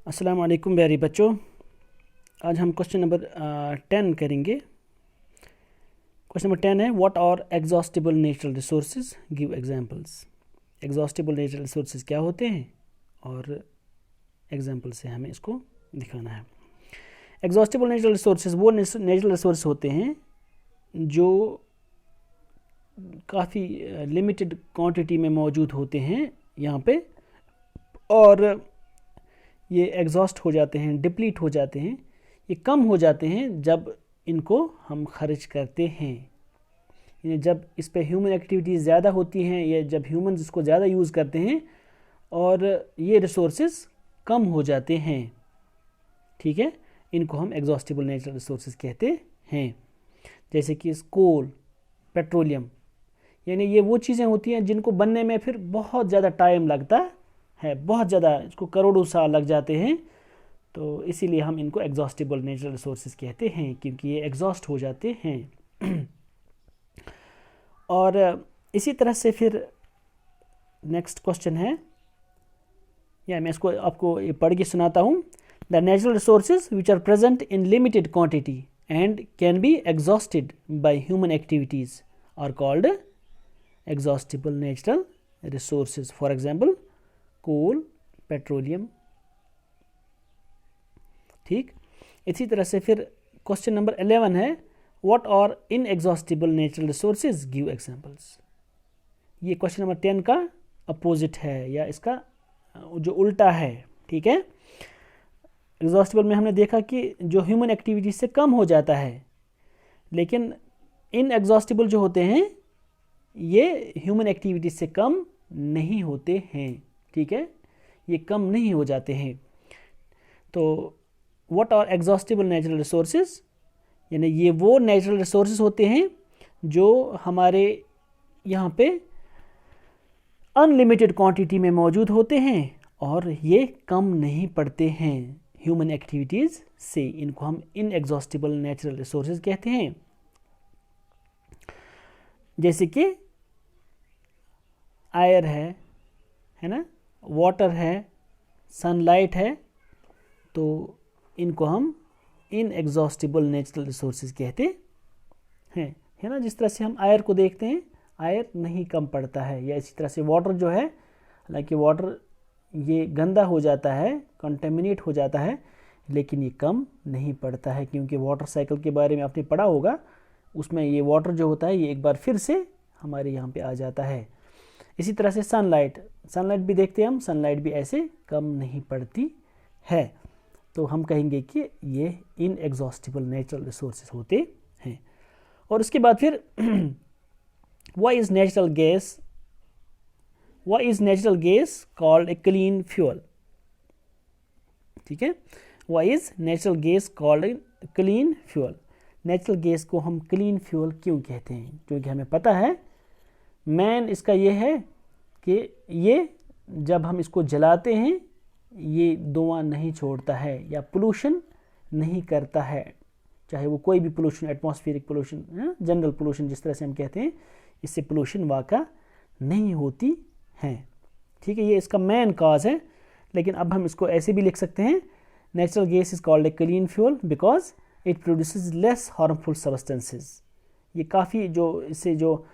अस्सलाम वालेकुम प्यारे बच्चों। आज हम क्वेश्चन नंबर 10 करेंगे। क्वेश्चन नंबर 10 है what are exhaustible natural resources, give examples. Exhaustible natural resources क्या होते हैं और एग्जांपल से हमें इसको दिखाना है। एग्जॉस्टिबल नेचुरल रिसोर्सेज वो नेचुरल रिसोर्स होते हैं जो काफ़ी लिमिटेड क्वांटिटी में मौजूद होते हैं यहाँ पे, और ये एग्जॉस्ट हो जाते हैं, डिप्लीट हो जाते हैं, ये कम हो जाते हैं जब इनको हम खर्च करते हैं। यानी जब इस पे ह्यूमन एक्टिविटीज़ ज़्यादा होती हैं या जब ह्यूमंस इसको ज़्यादा यूज़ करते हैं और ये रिसोर्सेज कम हो जाते हैं। ठीक है, इनको हम एग्जॉस्टिबल नेचुरल रिसोर्सेज कहते हैं। जैसे कि कोल, पेट्रोलियम, यानी ये वो चीज़ें होती हैं जिनको बनने में फिर बहुत ज़्यादा टाइम लगता है, बहुत ज़्यादा, इसको करोड़ों साल लग जाते हैं। तो इसीलिए हम इनको एग्जॉस्टिबल नेचुरल रिसोर्सेज कहते हैं, क्योंकि ये एग्जॉस्ट हो जाते हैं। और इसी तरह से फिर नेक्स्ट क्वेश्चन है, या मैं इसको आपको पढ़ के सुनाता हूँ। The natural resources which are present in limited quantity and can be exhausted by human activities are called exhaustible natural resources. For example coal, petroleum. ठीक, इसी तरह से फिर क्वेश्चन नंबर 11 है what are inexhaustible natural resources, give examples. ये question number 10 का opposite है, या इसका जो उल्टा है। ठीक है, एग्जॉस्टिबल में हमने देखा कि जो ह्यूमन एक्टिविटी से कम हो जाता है, लेकिन इनएग्जॉस्टिबल जो होते हैं ये ह्यूमन एक्टिविटी से कम नहीं होते हैं। ठीक है, ये कम नहीं हो जाते हैं। तो what are exhaustible natural resources, यानी ये वो नेचुरल रिसोर्सेज होते हैं जो हमारे यहाँ पे अनलिमिटेड क्वांटिटी में मौजूद होते हैं और ये कम नहीं पड़ते हैं ह्यूमन एक्टिविटीज़ से। इनको हम इनएग्जॉस्टिबल नेचुरल रिसोर्सेज कहते हैं। जैसे कि एयर है ना, वाटर है, सनलाइट है, तो इनको हम इनएग्जॉस्टिबल नेचुरल रिसोर्सेज कहते हैं। है ना, जिस तरह से हम एयर को देखते हैं, एयर नहीं कम पड़ता है, या इसी तरह से वाटर जो है, हालांकि वाटर ये गंदा हो जाता है, कंटेमिनेट हो जाता है, लेकिन ये कम नहीं पड़ता है, क्योंकि वाटर साइकिल के बारे में आपने पढ़ा होगा। उसमें ये वाटर जो होता है ये एक बार फिर से हमारे यहाँ पे आ जाता है। इसी तरह से सनलाइट भी देखते हैं हम, सनलाइट भी ऐसे कम नहीं पड़ती है। तो हम कहेंगे कि ये इनएग्जॉस्टिबल नेचुरल रिसोर्सेज होते हैं। और उसके बाद फिर why is natural gas called a clean fuel. ठीक है, why is natural gas called a clean fuel. Natural gas को हम क्लीन फ्यूल क्यों कहते हैं? क्योंकि हमें पता है मेन इसका ये है कि ये जब हम इसको जलाते हैं ये धुआं नहीं छोड़ता है या पोल्यूशन नहीं करता है, चाहे वो कोई भी pollution, atmospheric pollution, general pollution जिस तरह से हम कहते हैं, इससे पोल्यूशन वाक़ा नहीं होती है। ठीक है, ये इसका मेन काज है। लेकिन अब हम इसको ऐसे भी लिख सकते हैं, natural gas is called a clean fuel because it produces less harmful substances. ये काफ़ी जो इससे जो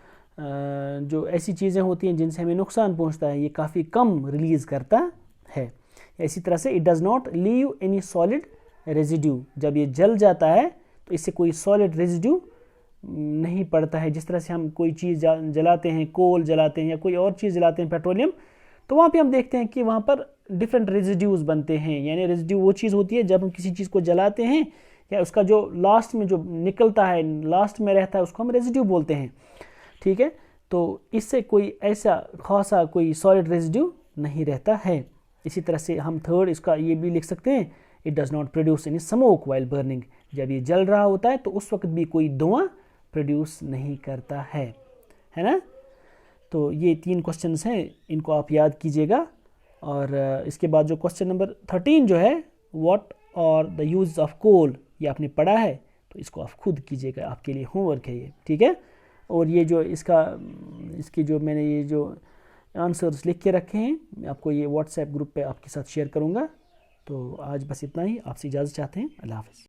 ऐसी चीज़ें होती हैं जिनसे हमें नुकसान पहुंचता है, ये काफ़ी कम रिलीज़ करता है। इसी तरह से it does not leave any solid residue. जब ये जल जाता है तो इससे कोई सॉलिड रेजिड्यू नहीं पड़ता है। जिस तरह से हम कोई चीज़ जलाते हैं, कोल जलाते हैं या कोई और चीज़ जलाते हैं, पेट्रोलियम, तो वहाँ पे हम देखते हैं कि वहाँ पर डिफरेंट रेजिड्यूज़ बनते हैं। यानी रेजिड्यू वो चीज़ होती है जब हम किसी चीज़ को जलाते हैं या उसका जो लास्ट में जो निकलता है, लास्ट में रहता है, उसको हम रेजिड्यू बोलते हैं। ठीक है, तो इससे कोई ऐसा खासा कोई सॉलिड रेजिड्यू नहीं रहता है। इसी तरह से हम थर्ड इसका ये भी लिख सकते हैं, it does not produce any smoke while burning. जब ये जल रहा होता है तो उस वक्त भी कोई धुआं प्रोड्यूस नहीं करता है ना। तो ये 3 क्वेश्चंस हैं, इनको आप याद कीजिएगा। और इसके बाद जो क्वेश्चन नंबर 13 जो है, what are the use of coal, ये आपने पढ़ा है, तो इसको आप खुद कीजिएगा, आपके लिए होमवर्क है ये। ठीक है, और ये जो इसकी जो मैंने ये जो आंसर्स लिख के रखे हैं, मैं आपको ये व्हाट्सएप ग्रुप पे आपके साथ शेयर करूँगा। तो आज बस इतना ही, आपसे इजाज़त चाहते हैं। अल्लाह हाफ़िज़।